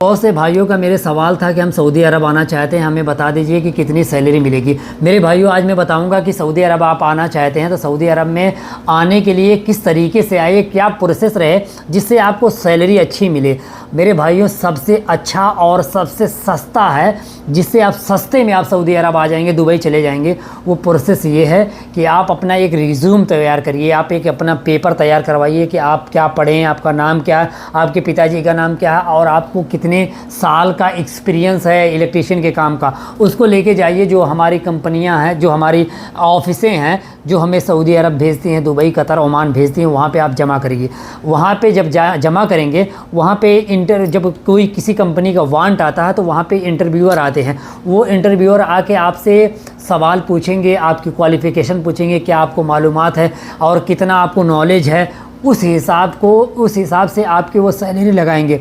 बहुत से भाइयों का मेरे सवाल था कि हम सऊदी अरब आना चाहते हैं, हमें बता दीजिए कि कितनी सैलरी मिलेगी। मेरे भाइयों, आज मैं बताऊंगा कि सऊदी अरब आप आना चाहते हैं तो सऊदी अरब में आने के लिए किस तरीके से आइए, क्या प्रोसेस रहे जिससे आपको सैलरी अच्छी मिले। मेरे भाइयों, सबसे अच्छा और सबसे सस्ता है जिससे आप सस्ते में आप सऊदी अरब आ जाएंगे, दुबई चले जाएंगे। वो प्रोसेस ये है कि आप अपना एक रिज्यूम तैयार करिए, आप एक अपना पेपर तैयार करवाइए कि आप क्या पढ़े हैं, आपका नाम क्या है, आपके पिताजी का नाम क्या है और आपको कितने साल का एक्सपीरियंस है इलेक्ट्रीशियन के काम का। उसको लेके जाइए। जो हमारी कंपनियां हैं, जो हमारी ऑफिसें हैं, जो हमें सऊदी अरब भेजती हैं, दुबई, कतर, ओमान भेजती हैं, वहाँ पे आप जमा करिए। वहाँ पे जब जमा करेंगे, वहाँ पे जब कोई किसी कंपनी का वांट आता है तो वहाँ पे इंटरव्यूअर आते हैं। वो इंटरव्यूअर आके आपसे सवाल पूछेंगे, आपकी क्वालिफ़िकेशन पूछेंगे, क्या आपको मालूमात है और कितना आपको नॉलेज है। उस हिसाब से आपकी वो सैलरी लगाएंगे।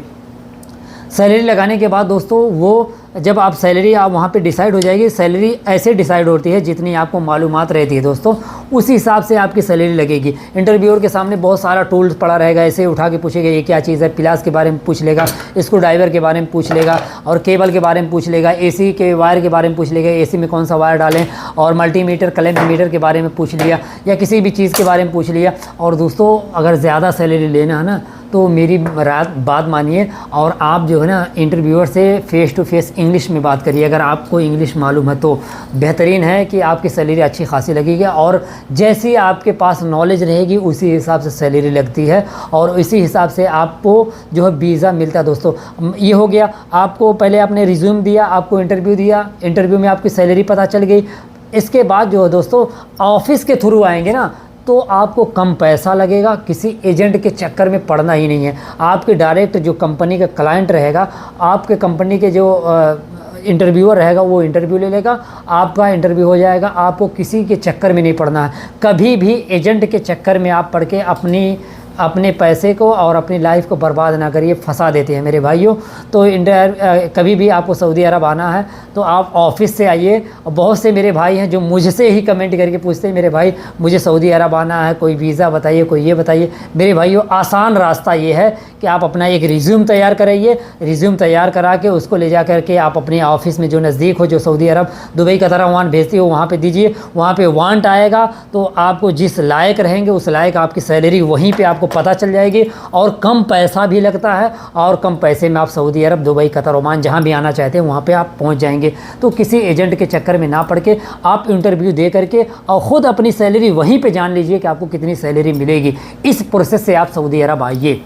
सैलरी लगाने के बाद दोस्तों, वो जब आप सैलरी आप वहाँ पे डिसाइड हो जाएगी। सैलरी ऐसे डिसाइड होती है जितनी आपको मालूमात रहती है दोस्तों, उसी हिसाब से आपकी सैलरी लगेगी। इंटरव्यूअर के सामने बहुत सारा टूल्स पड़ा रहेगा, ऐसे उठा के पूछेगा ये क्या चीज़ है, प्लास के बारे में पूछ लेगा, स्क्रू ड्राइवर के बारे में पूछ लेगा और केबल के बारे में पूछ लेगा, एसी के वायर के बारे में पूछ लेगा, एसी में कौन सा वायर डालें, और मल्टीमीटर, क्लैंप मीटर के बारे में पूछ लिया या किसी भी चीज़ के बारे में पूछ लिया। और दोस्तों, अगर ज़्यादा सैलरी लेना है ना तो मेरी बात मानिए और आप जो है ना इंटरव्यूअर से फ़ेस टू फेस इंग्लिश में बात करिए। अगर आपको इंग्लिश मालूम है तो बेहतरीन है कि आपकी सैलरी अच्छी खासी लगेगी, और जैसी आपके पास नॉलेज रहेगी उसी हिसाब से सैलरी लगती है और इसी हिसाब से आपको जो है वीज़ा मिलता है। दोस्तों, ये हो गया। आपको पहले आपने रिज्यूम दिया, आपको इंटरव्यू दिया, इंटरव्यू में आपकी सैलरी पता चल गई। इसके बाद जो है दोस्तों, ऑफिस के थ्रू आएंगे ना तो आपको कम पैसा लगेगा, किसी एजेंट के चक्कर में पड़ना ही नहीं है। आपके डायरेक्ट जो कंपनी का क्लाइंट रहेगा, आपके कंपनी के जो इंटरव्यूअर रहेगा वो इंटरव्यू ले लेगा, आपका इंटरव्यू हो जाएगा। आपको किसी के चक्कर में नहीं पड़ना है। कभी भी एजेंट के चक्कर में आप पड़ के अपने पैसे को और अपनी लाइफ को बर्बाद ना करिए, फंसा देते हैं मेरे भाइयों। तो कभी भी आपको सऊदी अरब आना है तो आप ऑफिस से आइए। और बहुत से मेरे भाई हैं जो मुझसे ही कमेंट करके पूछते हैं, मेरे भाई मुझे सऊदी अरब आना है, कोई वीज़ा बताइए, कोई ये बताइए। मेरे भाइयों, आसान रास्ता ये है कि आप अपना एक रिज्यूम तैयार कराइए। रिज्यूम तैयार करा के उसको ले जा करके आप अपने ऑफिस में जो नज़दीक हो, जो सऊदी अरब, दुबई, कतर, ओमान भेजती हो, वहाँ पे दीजिए। वहाँ पे वांट आएगा तो आपको जिस लायक रहेंगे उस लायक आपकी सैलरी वहीं पे आपको पता चल जाएगी। और कम पैसा भी लगता है और कम पैसे में आप सऊदी अरब, दुबई, कतर, ओमान जहाँ भी आना चाहते हैं वहाँ पे आप पहुँच जाएंगे। तो किसी एजेंट के चक्कर में ना पड़ के आप इंटरव्यू दे करके और ख़ुद अपनी सैलरी वहीं पे जान लीजिए कि आपको कितनी सैलरी मिलेगी। इस प्रोसेस से आप सऊदी अरब आइए।